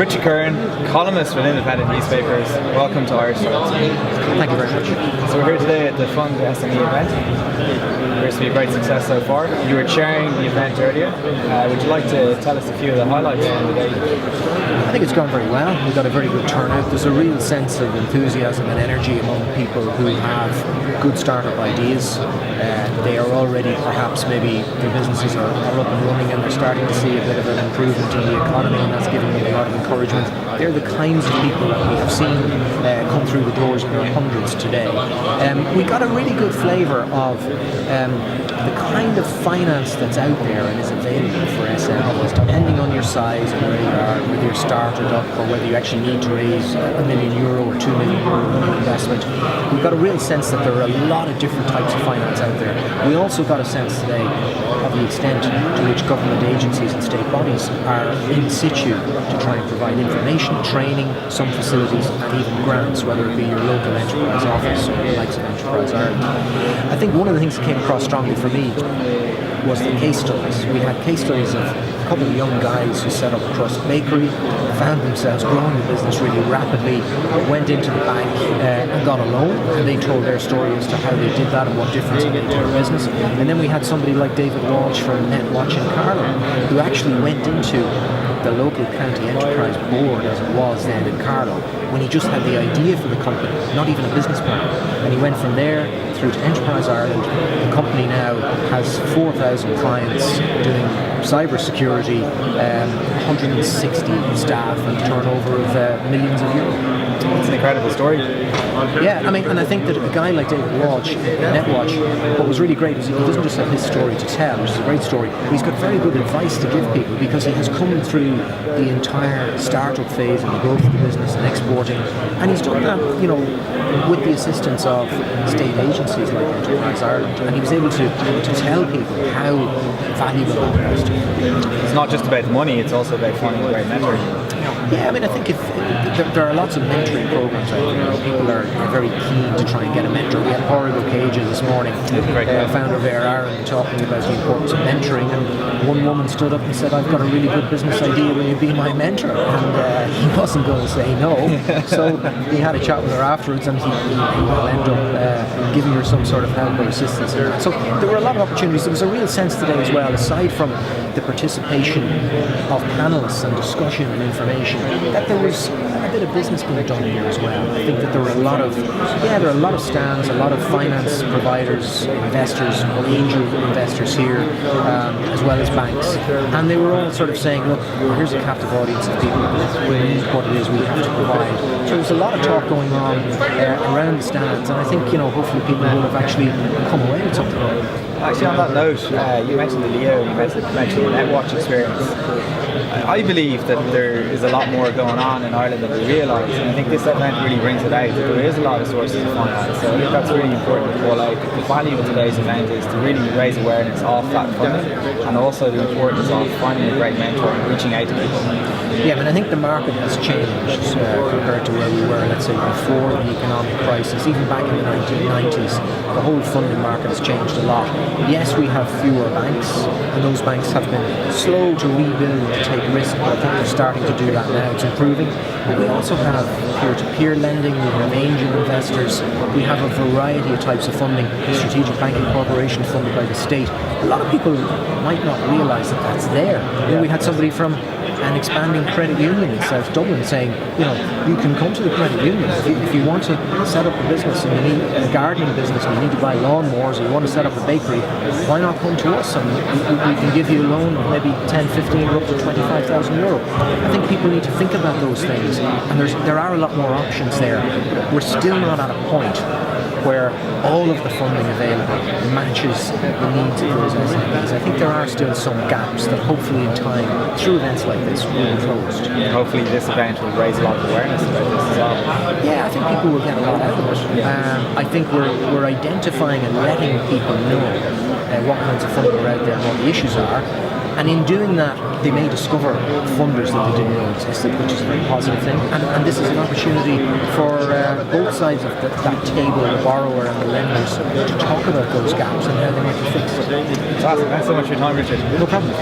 Richard Curran, columnist with independent newspapers. Welcome to Irish Times. Thank you very much. So we're here today at the FundSME event. It appears to be a great success so far. You were chairing the event earlier. Would you like to tell us a few of the highlights from the day? I think it's gone very well. We've got a very good turnout. There's a real sense of enthusiasm and energy among people who have good startup ideas. They are already, perhaps maybe their businesses are up and running and they're starting to see a bit of an improvement in the economy, and that's giving them a lot of encouragement. They're the kinds of people that we have seen come through the doors in their hundreds today. We got a really good flavour of the kind of finance that's out there and is available for SMEs, depending on your size and where you are, whether you're started up or whether you actually need to raise €1 million or €2 million investment. We've got a real sense that there are a lot of different types of finance out there. We also got a sense today of the extent to which government agencies and state bodies are in situ to try and provide information, training, some facilities and even grants, whether it be your local enterprise office or the likes of Enterprise Ireland. I think one of the things that came across strongly for me was the case studies. We had case studies of a couple of young guys who set up a crust bakery, found themselves growing the business really rapidly, went into the bank and got a loan, and they told their story as to how they did that and what difference it made to their business. And then we had somebody like David Walsh from NetWatch in Carlo, who actually went into the local county enterprise board, as it was then in Carlo, when he just had the idea for the company, not even a business plan. And he went from there through to Enterprise Ireland. The company now has 4,000 clients doing cyber security, 160 staff and turnover of millions of euros. It's an incredible story. Yeah, I mean, and I think that a guy like David Walsh, NetWatch, what was really great is he doesn't just have his story to tell, which is a great story, but he's got very good advice to give people because he has come through the entire startup phase and the growth of the business and exporting, and he's done that, you know, with the assistance of state agencies like Enterprise Ireland, and he was able to tell people how valuable that was to him. It's not just about the money, it's also about finding a great mentor. Yeah, I mean, I think if there are lots of mentoring programs out there. People are very keen to try and get a mentor. We had Origo Cages this morning, founder of Air Ireland, talking about the importance of mentoring, and one woman stood up and said, "I've got a really good business idea, will you be my mentor?" And he wasn't going to say no, so he had a chat with her afterwards, and he will end up giving her some sort of help or assistance in that. So there were a lot of opportunities. There was a real sense today as well, aside from the participation of panelists and discussion and information, that there was a bit of business being done here as well. I think that there were a lot of stands, a lot of finance providers, investors, angel investors here, as well as banks, and they were all sort of saying, look, here's a captive audience of people who need what it is we have to provide. So there's a lot of talk going on around the stands, and I think, you know, hopefully people will have actually come away with something. Actually, on that note, you mentioned the Leo, you mentioned the NetWatch experience. I believe that there is a lot more going on in Ireland than we realise, and I think this event really brings it out, that there is a lot of sources of finance. So I think that's really important to call out. The value of today's event is to really raise awareness of that funding, and also the importance of finding a great mentor and reaching out to people. Yeah, I mean, I think the market has changed compared to where we were, let's say, before the economic crisis. Even back in the 1990s, the whole funding market has changed a lot. Yes, we have fewer banks, and those banks have been slow to rebuild and take risk, but I think they're starting to do that now. It's improving. But we also have peer-to-peer lending, we have angel investors, we have a variety of types of funding, Strategic Banking Corporation funded by the state. A lot of people might not realise that that's there. You know, we had somebody from an expanding credit union in South Dublin saying, you know, you can come to the credit union if you want to set up a business and you need a gardening business and you need to buy lawnmowers or you want to set up a bakery, why not come to us and we can give you a loan of maybe 10, 15 or up to €25,000. I think people need to think about those things, and there are a lot more options there. We're still not at a point where all of the funding available matches the needs of those SMEs. I think there are still some gaps that hopefully in time, through events like this, will be closed. Hopefully this event will raise a lot of awareness about this as well. Yeah, I think people will get a lot out of it. I think we're identifying and letting people know what kinds of funding are out there and what the issues are. And in doing that, they may discover funders that they didn't know existed, which is a very positive thing. And this is an opportunity for both sides of that table, the borrower and the lenders, to talk about those gaps and how they might be fixed. Fantastic. Thanks so much for your time, Richard. No problem.